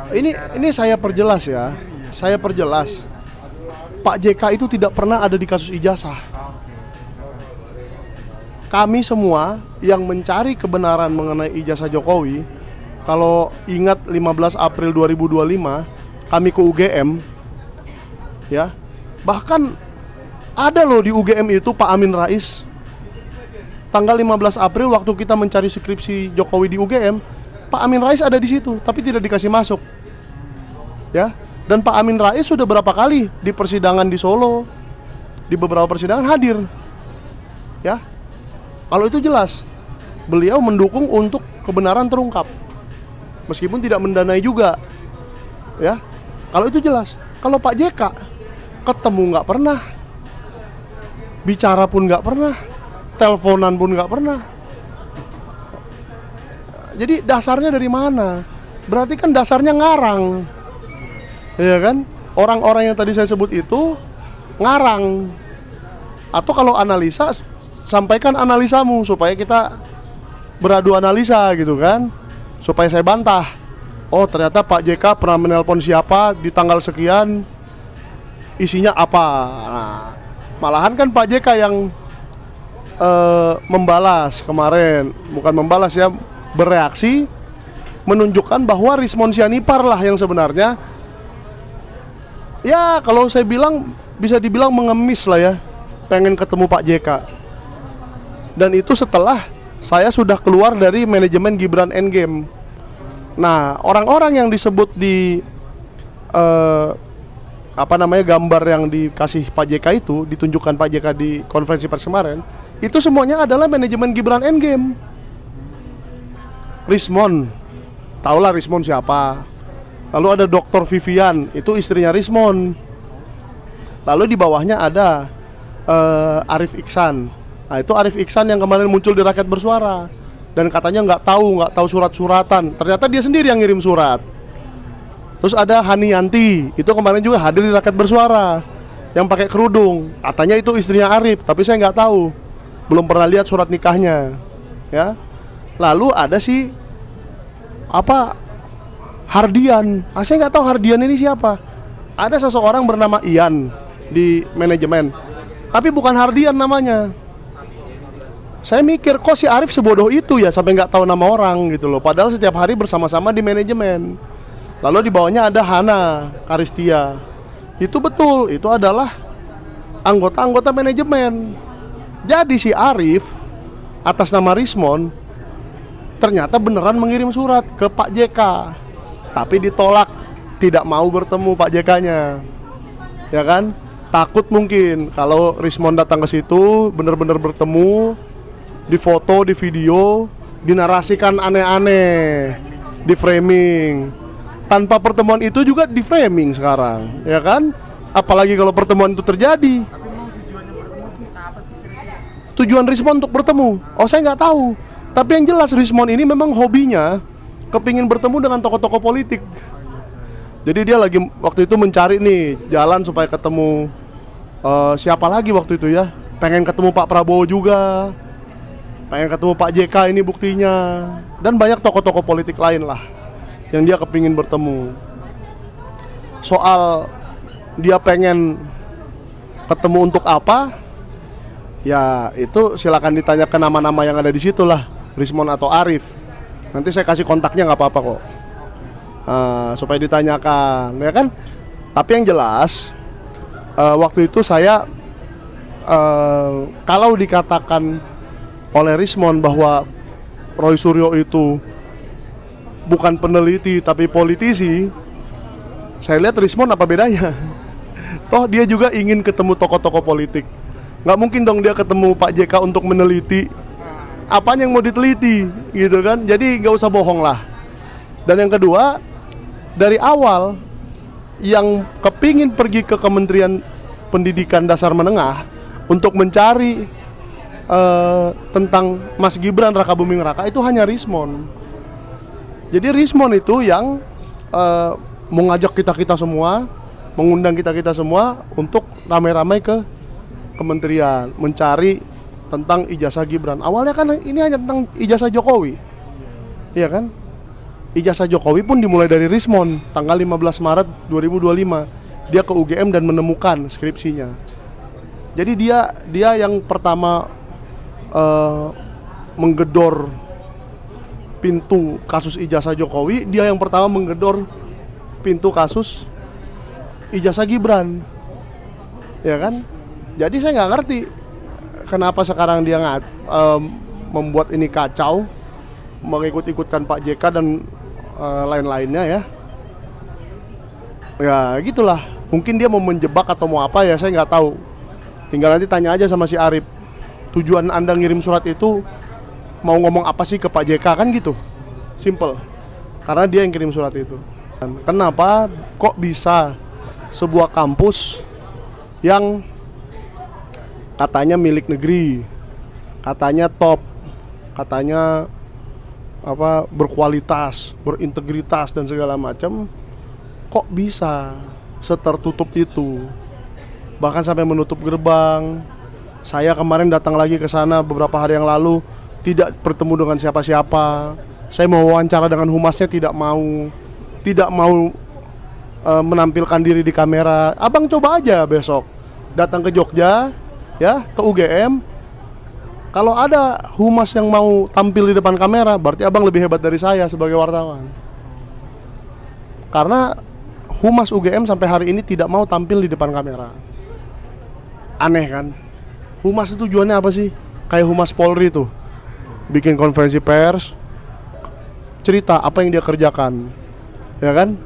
Ini saya perjelas ya. Saya perjelas. Pak JK itu tidak pernah ada di kasus ijazah. Kami semua yang mencari kebenaran mengenai ijazah Jokowi, kalau ingat 15 April 2025, kami ke UGM, ya. Bahkan ada loh di UGM itu Pak Amin Rais. Tanggal 15 April waktu kita mencari skripsi Jokowi di UGM, Pak Amin Rais ada di situ, tapi tidak dikasih masuk. Ya. Dan Pak Amin Rais sudah berapa kali di persidangan di Solo, di beberapa persidangan hadir. Ya. Kalau itu jelas, beliau mendukung untuk kebenaran terungkap. Meskipun tidak mendanai juga. Ya. Kalau itu jelas. Kalau Pak JK ketemu nggak pernah, bicara pun nggak pernah, teleponan pun nggak pernah. Jadi dasarnya dari mana? Berarti kan dasarnya ngarang. Iya kan? Orang-orang yang tadi saya sebut itu ngarang. Atau kalau analisa, sampaikan analisamu supaya kita beradu analisa gitu kan. Supaya saya bantah. Oh ternyata Pak JK pernah menelpon siapa di tanggal sekian, isinya apa. Nah, malahan kan Pak JK yang membalas kemarin. Bukan membalas ya, bereaksi, menunjukkan bahwa Rismon Sianipar lah yang sebenarnya, ya kalau saya bilang bisa dibilang mengemis lah ya, pengen ketemu Pak JK. Dan itu setelah saya sudah keluar dari manajemen Gibran Endgame. Nah, orang-orang yang disebut di gambar yang dikasih Pak JK itu, ditunjukkan Pak JK di konferensi pers kemarin, itu semuanya adalah manajemen Gibran Endgame. Rismon, tahulah Rismon siapa. Lalu ada Dr. Vivian, itu istrinya Rismon. Lalu di bawahnya ada Arif Iksan. Nah itu Arif Iksan yang kemarin muncul di Rakyat Bersuara. Dan katanya nggak tahu surat-suratan. Ternyata dia sendiri yang ngirim surat. Terus ada Hani Yanti, itu kemarin juga hadir di Rakyat Bersuara, yang pakai kerudung. Katanya itu istrinya Arif, tapi saya nggak tahu. Belum pernah lihat surat nikahnya. Ya. Lalu ada si Hardian. Saya nggak tahu Hardian ini siapa. Ada seseorang bernama Ian di manajemen, tapi bukan Hardian namanya. Saya mikir kok si Arif sebodoh itu ya sampai nggak tahu nama orang gitu loh. Padahal setiap hari bersama-sama di manajemen. Lalu di bawahnya ada Hana Karistia. Itu betul, itu adalah anggota-anggota manajemen. Jadi si Arif atas nama Rismon ternyata beneran mengirim surat ke Pak JK, tapi ditolak, tidak mau bertemu Pak JK-nya. Ya kan? Takut mungkin kalau Rismon datang ke situ bener-bener bertemu, difoto, di video, dinarasikan aneh-aneh, di framing. Tanpa pertemuan itu juga di framing sekarang, ya kan? Apalagi kalau pertemuan itu terjadi. Tujuan Rismon untuk bertemu? Oh saya nggak tahu. Tapi yang jelas Rismon ini memang hobinya kepingin bertemu dengan tokoh-tokoh politik. Jadi dia lagi waktu itu mencari nih jalan supaya ketemu siapa lagi waktu itu ya. Pengen ketemu Pak Prabowo juga, pengen ketemu Pak JK, ini buktinya. Dan banyak tokoh-tokoh politik lain lah yang dia kepingin bertemu. Soal dia pengen ketemu untuk apa, ya itu silakan ditanyakan nama-nama yang ada di situ lah, Rismon atau Arif. Nanti saya kasih kontaknya, nggak apa-apa kok. Supaya ditanyakan, ya kan? Tapi yang jelas waktu itu saya kalau dikatakan oleh Rismon bahwa Roy Suryo itu bukan peneliti tapi politisi, saya lihat Rismon apa bedanya? Toh dia juga ingin ketemu tokoh-tokoh politik. Nggak mungkin dong dia ketemu Pak JK untuk meneliti. Apanya yang mau diteliti gitu kan? Jadi nggak usah bohong lah. Dan yang kedua, dari awal yang kepingin pergi ke Kementerian Pendidikan Dasar Menengah untuk mencari tentang Mas Gibran Raka Buming Raka itu hanya Rismon. Jadi Rismon itu yang mengajak kita semua, mengundang kita semua untuk ramai-ramai ke kementerian mencari tentang ijazah Gibran. Awalnya kan ini hanya tentang ijazah Jokowi, iya kan? ijazah Jokowi pun dimulai dari Rismond tanggal 15 Maret 2025. Dia ke UGM dan menemukan skripsinya. Jadi dia yang pertama menggedor pintu kasus ijazah Jokowi, dia yang pertama menggedor pintu kasus ijazah Gibran, ya kan? Jadi saya nggak ngerti kenapa sekarang dia membuat ini kacau, mengikut-ikutkan Pak JK dan lain-lainnya ya. Ya gitulah, mungkin dia mau menjebak atau mau apa ya, saya nggak tahu. Tinggal nanti tanya aja sama si Arif, tujuan Anda ngirim surat itu mau ngomong apa sih ke Pak JK, kan gitu. Simple. Karena dia yang kirim surat itu. Kenapa kok bisa sebuah kampus yang katanya milik negeri, katanya top, katanya berkualitas, berintegritas dan segala macam, kok bisa setertutup itu? Bahkan sampai menutup gerbang. Saya kemarin datang lagi ke sana beberapa hari yang lalu, tidak bertemu dengan siapa-siapa. Saya mau wawancara dengan humasnya, tidak mau menampilkan diri di kamera. Abang coba aja besok datang ke Jogja, ya, ke UGM. Kalau ada humas yang mau tampil di depan kamera, berarti abang lebih hebat dari saya sebagai wartawan. Karena humas UGM sampai hari ini tidak mau tampil di depan kamera. Aneh kan? Humas itu tujuannya apa sih? Kayak humas Polri tuh, bikin konferensi pers, cerita apa yang dia kerjakan, ya kan?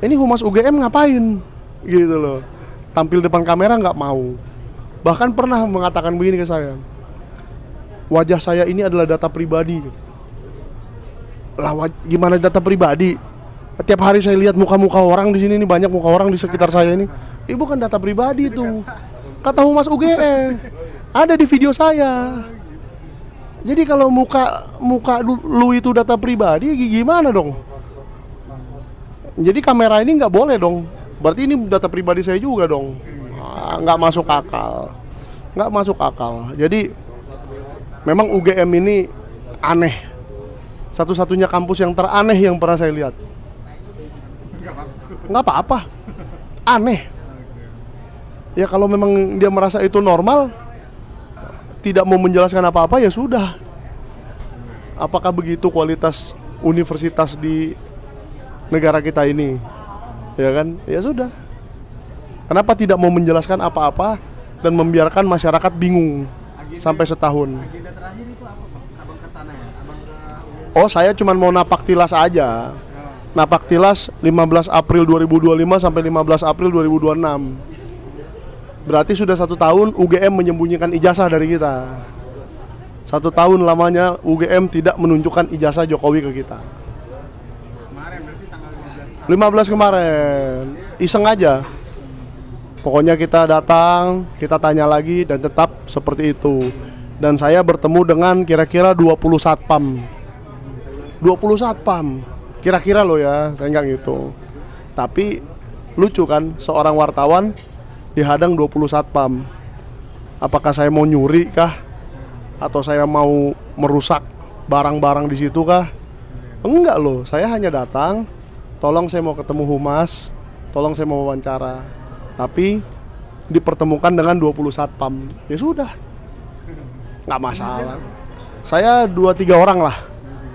Ini humas UGM ngapain? Gitu loh. Tampil depan kamera nggak mau. Bahkan pernah mengatakan begini ke saya, wajah saya ini adalah data pribadi. Lah gimana data pribadi? Tiap hari saya lihat muka-muka orang di sini, ini banyak muka orang di sekitar saya ini. Bukan data pribadi itu. Kata humas UGM, ada di video saya. Jadi kalau muka lu itu data pribadi, gimana dong? Jadi kamera ini nggak boleh dong. Berarti ini data pribadi saya juga dong. Nggak masuk akal. Nggak masuk akal. Jadi memang UGM ini aneh. Satu-satunya kampus yang teraneh yang pernah saya lihat. Nggak apa-apa. Aneh. Ya kalau memang dia merasa itu normal, tidak mau menjelaskan apa-apa, ya sudah. Apakah begitu kualitas universitas di negara kita ini? Ya kan? Ya sudah. Kenapa tidak mau menjelaskan apa-apa dan membiarkan masyarakat bingung sampai setahun? Agenda terakhir itu apa, Pak? Abang ke sana ya? Abang ke... Oh, saya cuma mau napak tilas aja. Napak tilas 15 April 2025 sampai 15 April 2026. Berarti sudah 1 tahun UGM menyembunyikan ijazah dari kita. 1 tahun lamanya UGM tidak menunjukkan ijazah Jokowi ke kita. Kemarin berarti tanggal 15 kemarin. Iseng aja. Pokoknya kita datang, kita tanya lagi dan tetap seperti itu. Dan saya bertemu dengan kira-kira 20 satpam. 20 satpam. Kira-kira loh ya, saya nggak ngitung. Tapi lucu kan, seorang wartawan dihadang 20 satpam. Apakah saya mau nyuri kah? Atau saya mau merusak barang-barang di situ kah? Enggak loh, saya hanya datang, tolong saya mau ketemu humas, tolong saya mau wawancara. Tapi dipertemukan dengan 20 satpam. Ya sudah, nggak masalah. Saya 2-3 orang lah.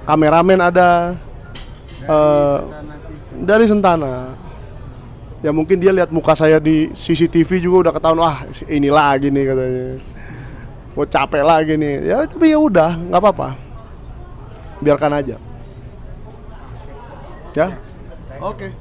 Kameramen ada dari Sentana. Ya mungkin dia lihat muka saya di CCTV juga udah ketahuan, wah ini lagi nih katanya, mau capek lagi nih. Ya tapi ya udah, nggak apa-apa, biarkan aja. Ya, oke.